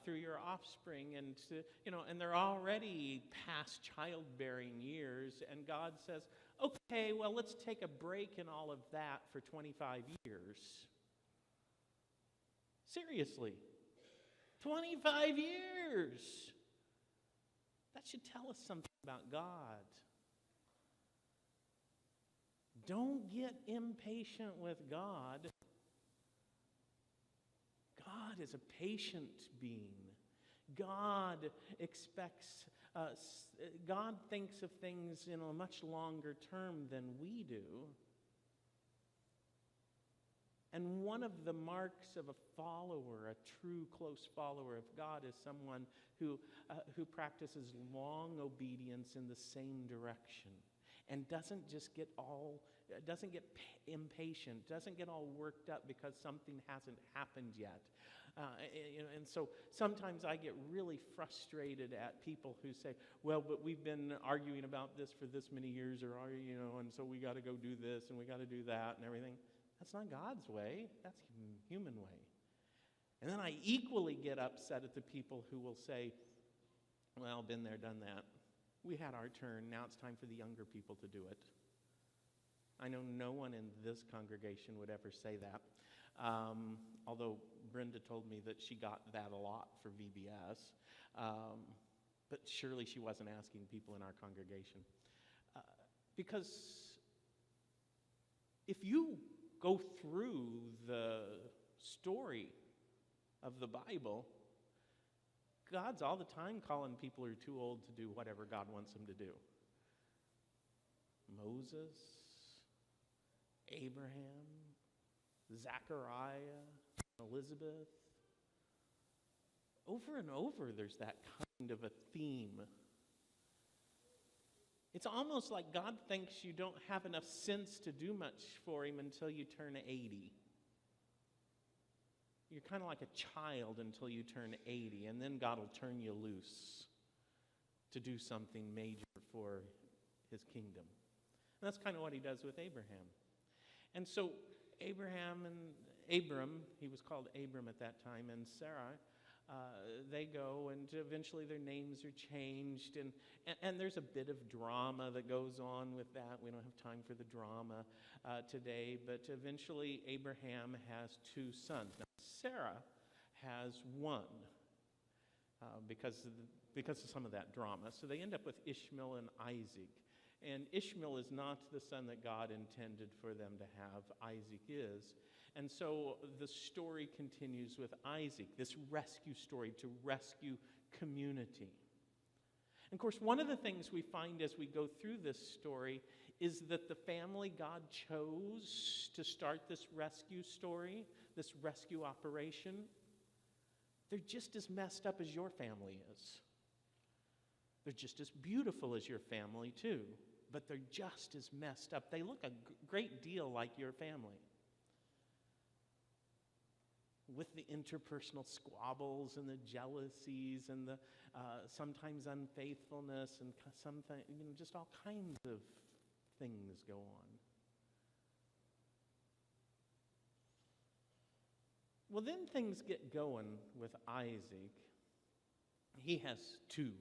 through your offspring, and and they're already past childbearing years, and God says, okay, well, let's take a break in all of that for 25 years. Seriously, 25 years. That should tell us something about God. Don't get impatient with God. God is a patient being. God expects God thinks of things in a much longer term than we do. And one of the marks of a follower, a true close follower of God, is someone who practices long obedience in the same direction, and doesn't get impatient, doesn't get all worked up because something hasn't happened yet. And so sometimes I get really frustrated at people who say, well, but we've been arguing about this for this many years, and so we got to go do this and we got to do that and everything. That's not God's way. That's human way. And then I equally get upset at the people who will say, well, been there, done that. We had our turn. Now it's time for the younger people to do it. I know no one in this congregation would ever say that, although Brenda told me that she got that a lot for VBS, but surely she wasn't asking people in our congregation. Because if you go through the story of the Bible, God's all the time calling people who are too old to do whatever God wants them to do. Moses, Abraham, Zechariah, Elizabeth. Over and over, there's that kind of a theme. It's almost like God thinks you don't have enough sense to do much for him until you turn 80. You're kind of like a child until you turn 80, and then God will turn you loose to do something major for his kingdom. And that's kind of what he does with Abraham. And so Abram, he was called Abram at that time, and Sarah, they go, and eventually their names are changed, and there's a bit of drama that goes on with that. We don't have time for the drama today, but eventually Abraham has two sons. Now, Sarah has one because of some of that drama. So they end up with Ishmael and Isaac. And Ishmael is not the son that God intended for them to have. Isaac is. And so the story continues with Isaac, this rescue story to rescue community. And of course, one of the things we find as we go through this story is that the family God chose to start this rescue story, this rescue operation, they're just as messed up as your family is. They're just as beautiful as your family too, but they're just as messed up. They look a great deal like your family, with the interpersonal squabbles and the jealousies and the sometimes unfaithfulness and something, just all kinds of things go on. Well, then things get going with Isaac. He has two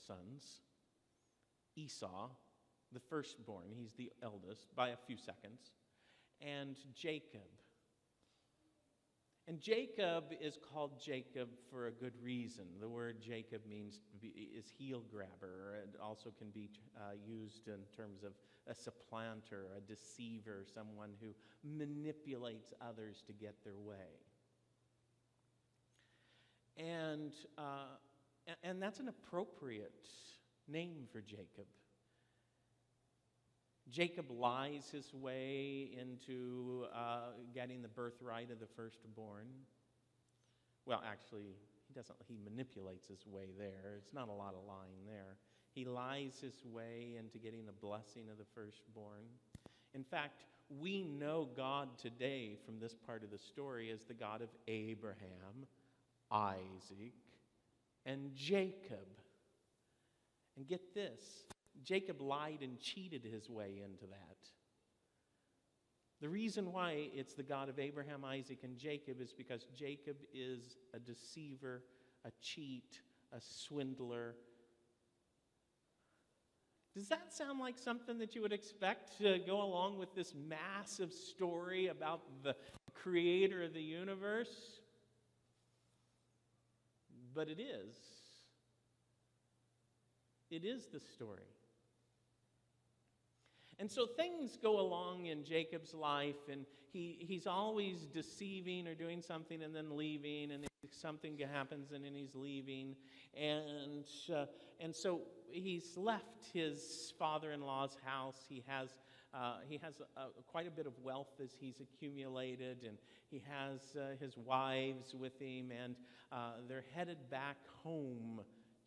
sons. Esau, the firstborn, he's the eldest by a few seconds, and Jacob. And Jacob is called Jacob for a good reason. The word Jacob is heel grabber. It also can be used in terms of a supplanter, a deceiver, someone who manipulates others to get their way. And that's an appropriate name for Jacob. Jacob lies his way into getting the birthright of the firstborn. Well, actually, he doesn't. He manipulates his way there. It's not a lot of lying there. He lies his way into getting the blessing of the firstborn. In fact, we know God today from this part of the story as the God of Abraham, Isaac, and Jacob. And get this. Jacob lied and cheated his way into that. The reason why it's the God of Abraham, Isaac, and Jacob is because Jacob is a deceiver, a cheat, a swindler. Does that sound like something that you would expect to go along with this massive story about the creator of the universe? But it is. It is the story. And so things go along in Jacob's life, and he's always deceiving or doing something and then leaving, and something happens and then he's leaving. And so he's left his father-in-law's house. He has quite a bit of wealth as he's accumulated, and he has his wives with him, and they're headed back home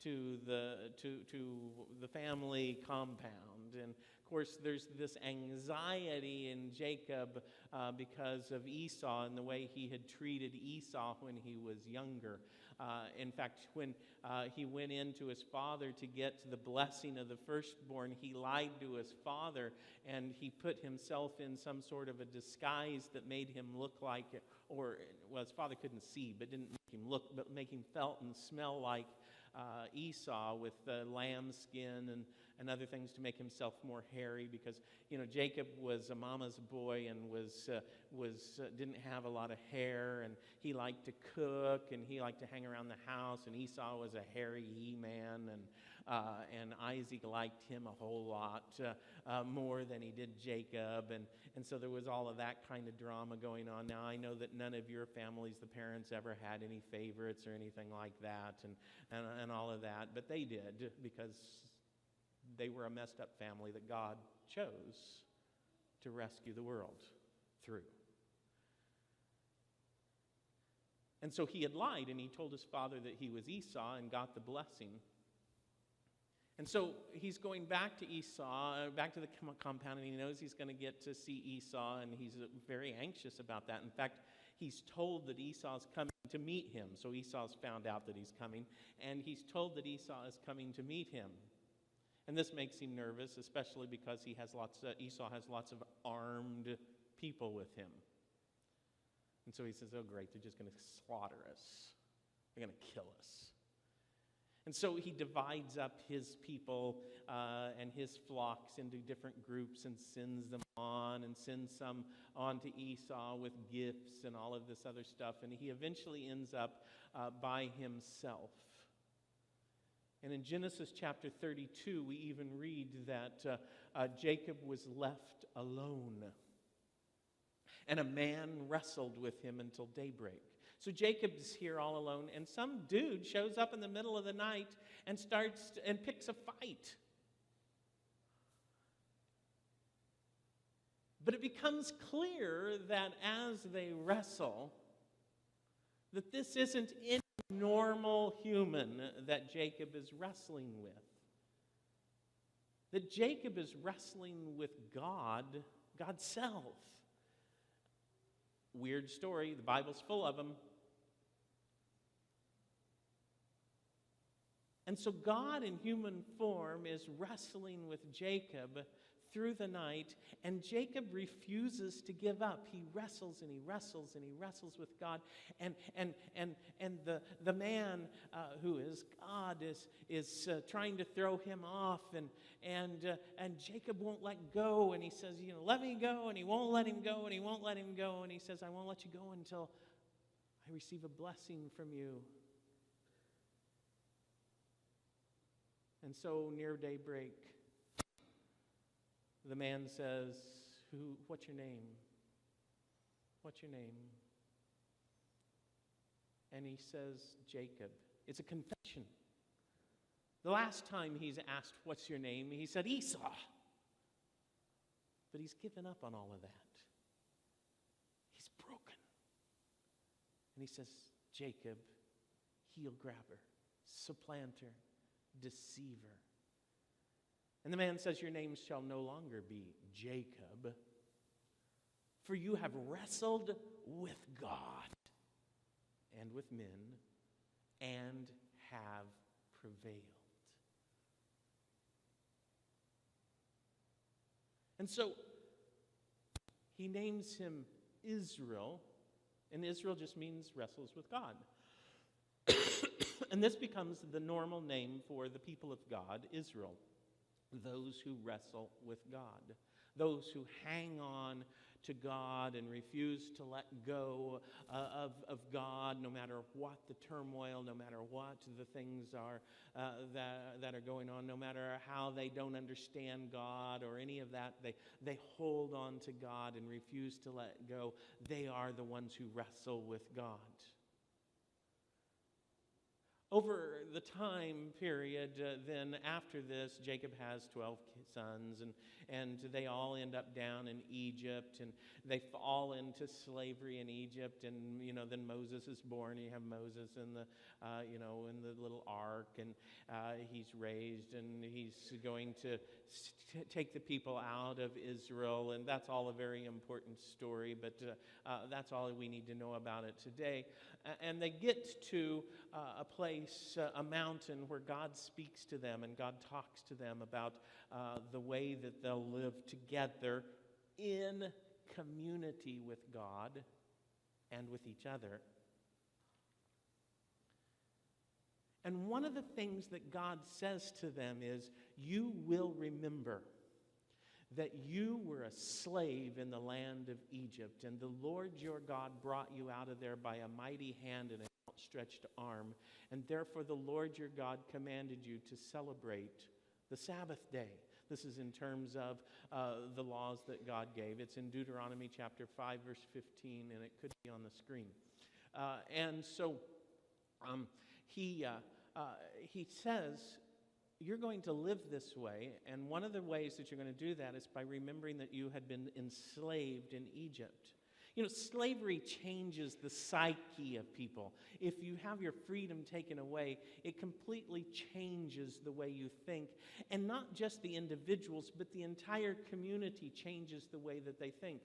to the family compound. And of course, there's this anxiety in Jacob because of Esau and the way he had treated Esau when he was younger. In fact, when he went into his father to get the blessing of the firstborn, he lied to his father, and he put himself in some sort of a disguise that made him look like, his father couldn't see, but didn't make him look, but make him felt and smell like Esau, with lamb skin and other things to make himself more hairy, because Jacob was a mama's boy and didn't have a lot of hair, and he liked to cook and he liked to hang around the house, and Esau was a hairy he-man, and Isaac liked him a whole lot more than he did Jacob, and so there was all of that kind of drama going on. Now I know that none of your families, the parents, ever had any favorites or anything like that, and all of that, but they did, because they were a messed up family that God chose to rescue the world through. And so he had lied, and he told his father that he was Esau and got the blessing. And so he's going back to Esau, back to the compound, and he knows he's going to get to see Esau, and he's very anxious about that. In fact, he's told that Esau's coming to meet him. So Esau's found out that he's coming, and he's told that Esau is coming to meet him. And this makes him nervous, especially because Esau has lots of armed people with him. And so he says, oh great, they're just going to slaughter us. They're going to kill us. And so he divides up his people and his flocks into different groups and sends them on, and sends some on to Esau with gifts and all of this other stuff. And he eventually ends up by himself. And in Genesis chapter 32, we even read that Jacob was left alone, and a man wrestled with him until daybreak. So Jacob's here all alone, and some dude shows up in the middle of the night and picks a fight. But it becomes clear that as they wrestle, that this isn't any normal human that Jacob is wrestling with. That Jacob is wrestling with God, God's self. Weird story, the Bible's full of them. And so God in human form is wrestling with Jacob through the night, and Jacob refuses to give up. He wrestles and he wrestles and he wrestles with God, and the man who is God is trying to throw him off, and Jacob won't let go, and he says, let me go, and he won't let him go, and he won't let him go, and he says, I won't let you go until I receive a blessing from you. And so near daybreak, the man says, what's your name? What's your name? And he says, Jacob. It's a confession. The last time he's asked, what's your name? He said, Esau. But he's given up on all of that. He's broken. And he says, Jacob, heel grabber, supplanter, deceiver. And the man says, your name shall no longer be Jacob, for you have wrestled with God and with men and have prevailed. And so he names him Israel, and Israel just means wrestles with God. And this becomes the normal name for the people of God, Israel, those who wrestle with God, those who hang on to God and refuse to let go of God, no matter what the turmoil, no matter what the things are that are going on, no matter how they don't understand God or any of that, they hold on to God and refuse to let go. They are the ones who wrestle with God. Over the time period, then after this, Jacob has 12 sons, and they all end up down in Egypt, and they fall into slavery in Egypt, and then Moses is born. You have Moses in the in the little ark, and he's raised, and he's going to take the people out of Israel, and that's all a very important story, but that's all we need to know about it today. And they get to a place, a mountain, where God speaks to them and God talks to them about the way that they'll live together in community with God and with each other. And one of the things that God says to them is, you will remember that you were a slave in the land of Egypt, and the Lord your God brought you out of there by a mighty hand and an outstretched arm, and therefore the Lord your God commanded you to celebrate the Sabbath day. This is in terms of the laws that God gave. It's in Deuteronomy chapter 5, verse 15, and it could be on the screen. And so he says, you're going to live this way, and one of the ways that you're going to do that is by remembering that you had been enslaved in Egypt. Slavery changes the psyche of people. If you have your freedom taken away, it completely changes the way you think. And not just the individuals, but the entire community changes the way that they think.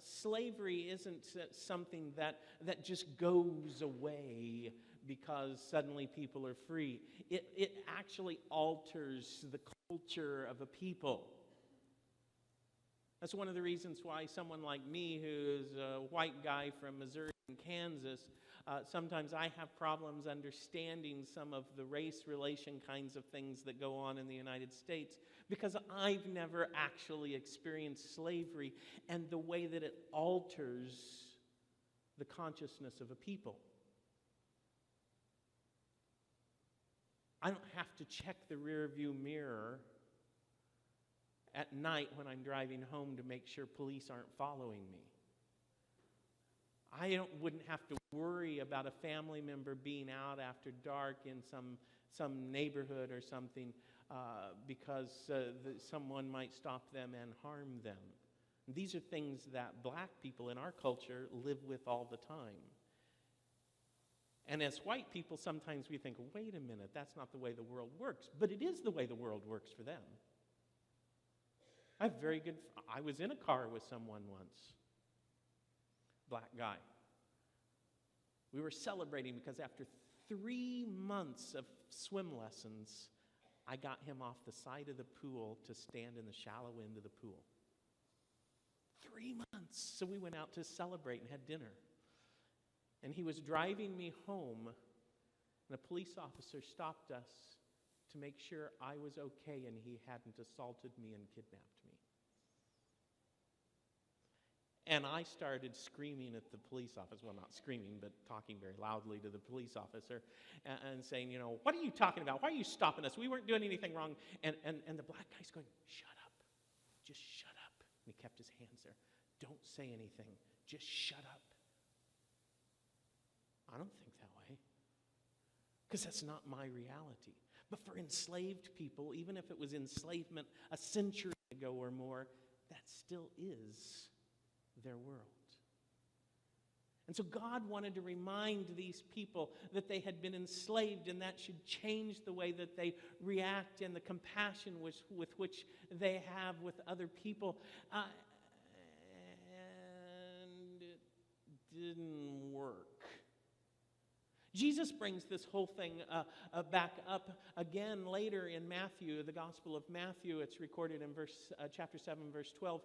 Slavery isn't something that just goes away because suddenly people are free. It actually alters the culture of a people. That's one of the reasons why someone like me, who's a white guy from Missouri and Kansas, sometimes I have problems understanding some of the race relation kinds of things that go on in the United States, because I've never actually experienced slavery and the way that it alters the consciousness of a people. I don't have to check the rearview mirror at night when I'm driving home to make sure police aren't following me. I wouldn't have to worry about a family member being out after dark in some neighborhood or something because someone might stop them and harm them. These are things that black people in our culture live with all the time. And as white people, sometimes we think, wait a minute, that's not the way the world works. But it is the way the world works for them. I was in a car with someone once, black guy. We were celebrating because after 3 months of swim lessons, I got him off the side of the pool to stand in the shallow end of the pool. 3 months. So we went out to celebrate and had dinner. And he was driving me home, and a police officer stopped us to make sure I was okay and he hadn't assaulted me and kidnapped me. And I started screaming at the police officer, well, not screaming, but talking very loudly to the police officer and saying, what are you talking about? Why are you stopping us? We weren't doing anything wrong. And the black guy's going, shut up. Just shut up. And he kept his hands there. Don't say anything. Just shut up. I don't think that way, because that's not my reality. But for enslaved people, even if it was enslavement a century ago or more, that still is their world. And so God wanted to remind these people that they had been enslaved, and that should change the way that they react and the compassion with which they have with other people. And it didn't work. Jesus brings this whole thing back up again later in Matthew, the Gospel of Matthew. It's recorded in chapter 7, verse 12.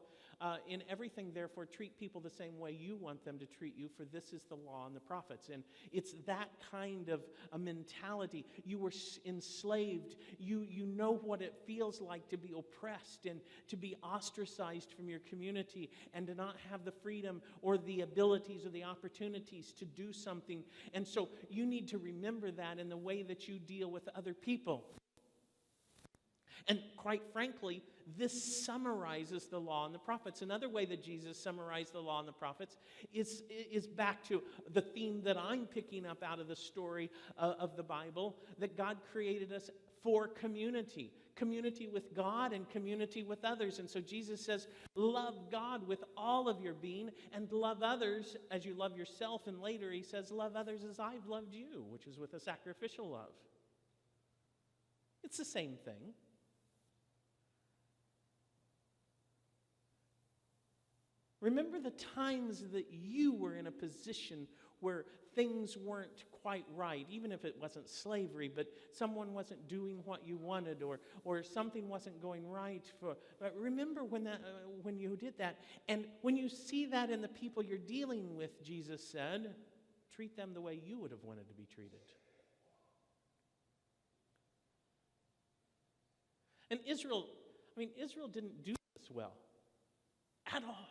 In everything, therefore, treat people the same way you want them to treat you, for this is the law and the prophets. And it's that kind of a mentality. You were enslaved. You know what it feels like to be oppressed and to be ostracized from your community and to not have the freedom or the abilities or the opportunities to do something. And so you need to remember that in the way that you deal with other people. And quite frankly, this summarizes the law and the prophets. Another way that Jesus summarized the law and the prophets is back to the theme that I'm picking up out of the story of the Bible, that God created us for community. Community with God and community with others. And so Jesus says, love God with all of your being and love others as you love yourself. And later he says, love others as I've loved you, which is with a sacrificial love. It's the same thing. Remember the times that you were in a position where things weren't quite right, even if it wasn't slavery, but someone wasn't doing what you wanted, or something wasn't going right. But remember when you did that. And when you see that in the people you're dealing with, Jesus said, treat them the way you would have wanted to be treated. And Israel didn't do this well at all.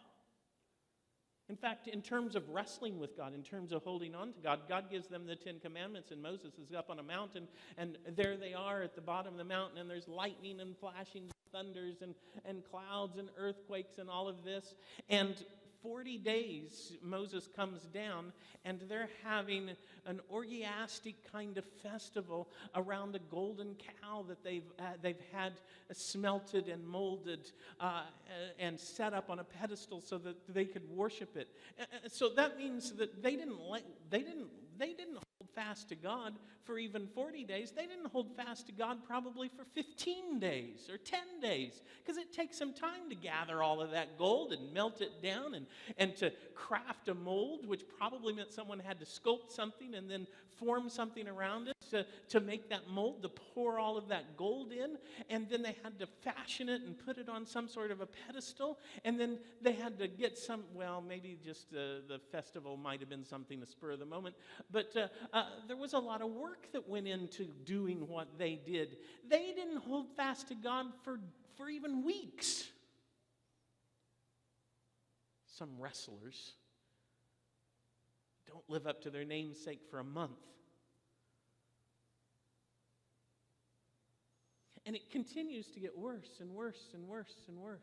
In fact, in terms of wrestling with God, in terms of holding on to God, God gives them the 10 Commandments, and Moses is up on a mountain, and there they are at the bottom of the mountain, and there's lightning and flashing thunders and clouds and earthquakes and all of this. And 40 days, Moses comes down, and they're having an orgiastic kind of festival around a golden cow that they've had smelted and molded and set up on a pedestal so that they could worship it. So that means that they didn't hold fast to God for even 40 days. They didn't hold fast to God probably for 15 days or 10 days, because it takes some time to gather all of that gold and melt it down and to craft a mold, which probably meant someone had to sculpt something and then form something around it to make that mold, to pour all of that gold in, and then they had to fashion it and put it on some sort of a pedestal, and then they had to get maybe just the festival might have been something to spur the moment, but there was a lot of work that went into doing what they did. They didn't hold fast to God for even weeks. Some wrestlers don't live up to their namesake for a month. And it continues to get worse and worse and worse and worse.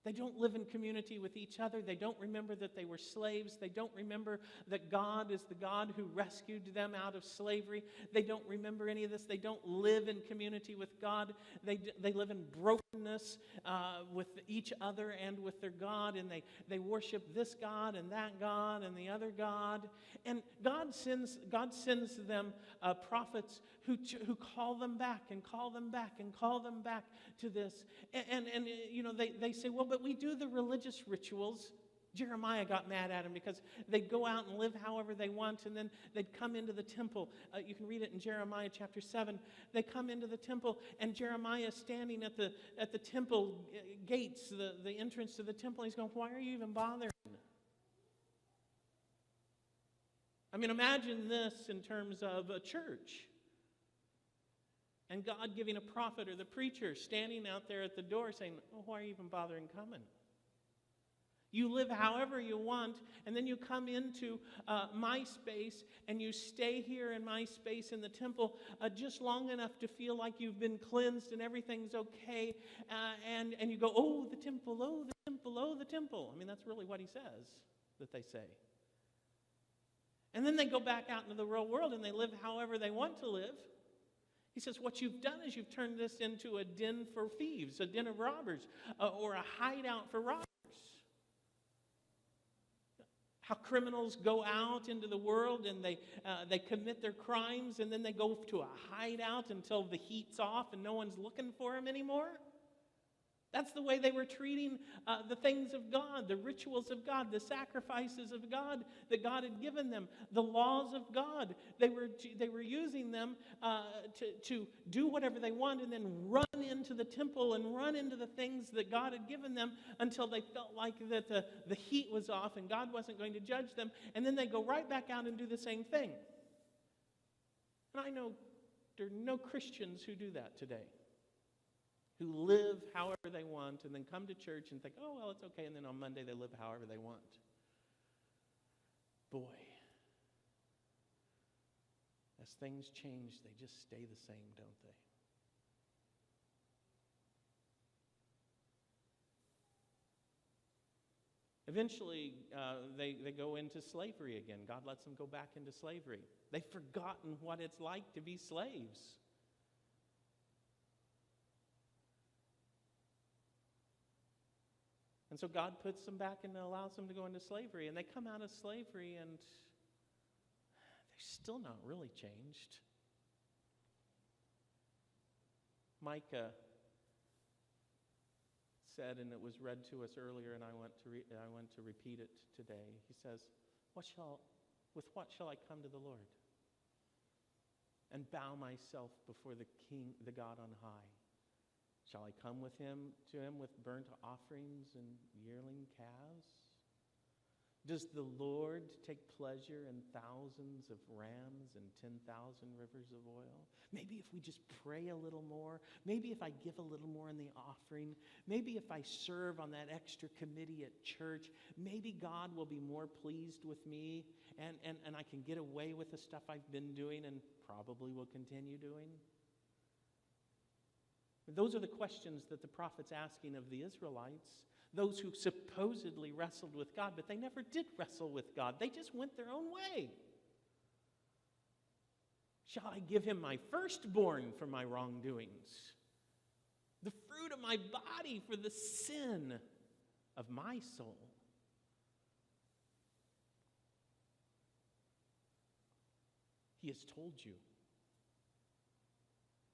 They don't live in community with each other. They don't remember that they were slaves. They don't remember that God is the God who rescued them out of slavery. They don't remember any of this. They don't live in community with God. They live in brokenness with each other and with their God, and they worship this God and that God and the other God. And God sends them prophets who call them back and call them back and call them back to this. And they say, well, but we do the religious rituals. Jeremiah got mad at him because they'd go out and live however they want, and then they'd come into the temple. You can read it in Jeremiah chapter 7. They come into the temple, and Jeremiah is standing at the temple gates, the entrance to the temple. He's going, why are you even bothering? I mean, imagine this in terms of a church. And God giving a prophet or the preacher standing out there at the door saying, oh, why are you even bothering coming? You live however you want, and then you come into my space, and you stay here in my space in the temple just long enough to feel like you've been cleansed and everything's okay, and you go, oh, the temple, oh, the temple, oh, the temple. I mean, that's really what he says that they say. And then they go back out into the real world, and they live however they want to live. He says, what you've done is you've turned this into a den for thieves, a den of robbers, or a hideout for robbers. How criminals go out into the world and they commit their crimes, and then they go to a hideout until the heat's off and no one's looking for them anymore. That's the way they were treating the things of God, the rituals of God, the sacrifices of God that God had given them, the laws of God. They were using them to do whatever they want and then run into the temple and run into the things that God had given them until they felt like that the heat was off and God wasn't going to judge them. And then they go right back out and do the same thing. And I know there are no Christians who do that today, who live however they want and then come to church and think, oh, well, it's okay, and then on Monday they live however they want. Boy, as things change, they just stay the same, don't they? Eventually, they go into slavery again. God lets them go back into slavery. They've forgotten what it's like to be slaves. And so God puts them back and allows them to go into slavery. And they come out of slavery and they're still not really changed. Micah said, and it was read to us earlier, and I want to repeat it today. He says, with what shall I come to the Lord and bow myself before the King, the God on high? Shall I come to him with burnt offerings and yearling calves? Does the Lord take pleasure in thousands of rams and 10,000 rivers of oil? Maybe if we just pray a little more, maybe if I give a little more in the offering, maybe if I serve on that extra committee at church, maybe God will be more pleased with me and I can get away with the stuff I've been doing and probably will continue doing. Those are the questions that the prophet's asking of the Israelites, those who supposedly wrestled with God, but they never did wrestle with God. They just went their own way. Shall I give him my firstborn for my wrongdoings, the fruit of my body for the sin of my soul? He has told you,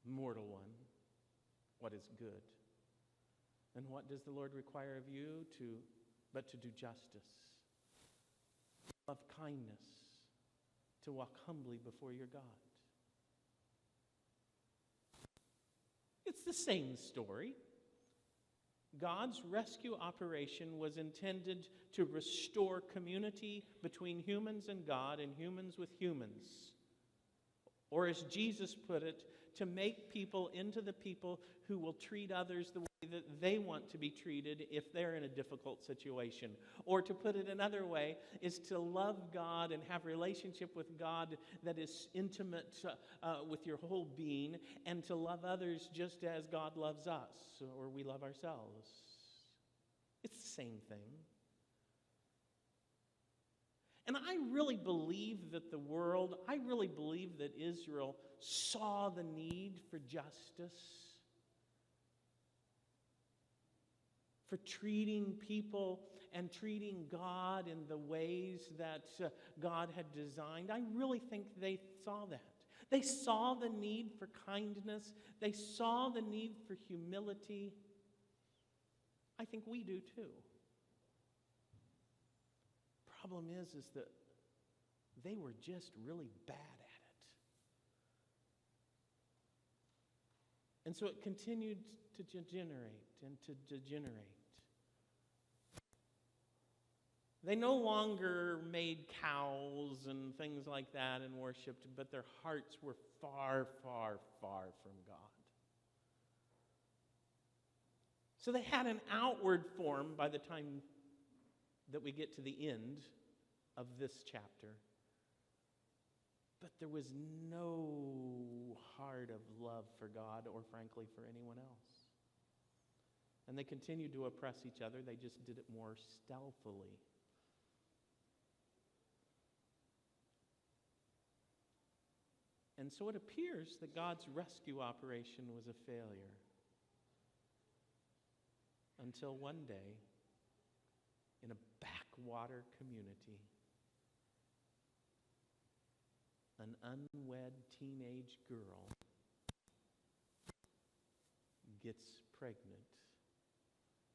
mortal one, what is good. And what does the Lord require of you? But to do justice, love kindness, to walk humbly before your God. It's the same story. God's rescue operation was intended to restore community between humans and God and humans with humans. Or as Jesus put it, to make people into the people who will treat others the way that they want to be treated if they're in a difficult situation. Or to put it another way, is to love God and have relationship with God that is intimate with your whole being, and to love others just as God loves us, or we love ourselves. It's the same thing. And I really believe that I really believe that Israel saw the need for justice, for treating people and treating God in the ways that God had designed. I really think they saw that. They saw the need for kindness. They saw the need for humility. I think we do too. Problem is that they were just really bad at it. And so it continued to degenerate and to degenerate. They no longer made cows and things like that and worshipped, but their hearts were far, far, far from God. So they had an outward form by the time that we get to the end of this chapter. But there was no heart of love for God or, frankly, for anyone else. And they continued to oppress each other. They just did it more stealthily. And so it appears that God's rescue operation was a failure. Until one day, in a backwater community, an unwed teenage girl gets pregnant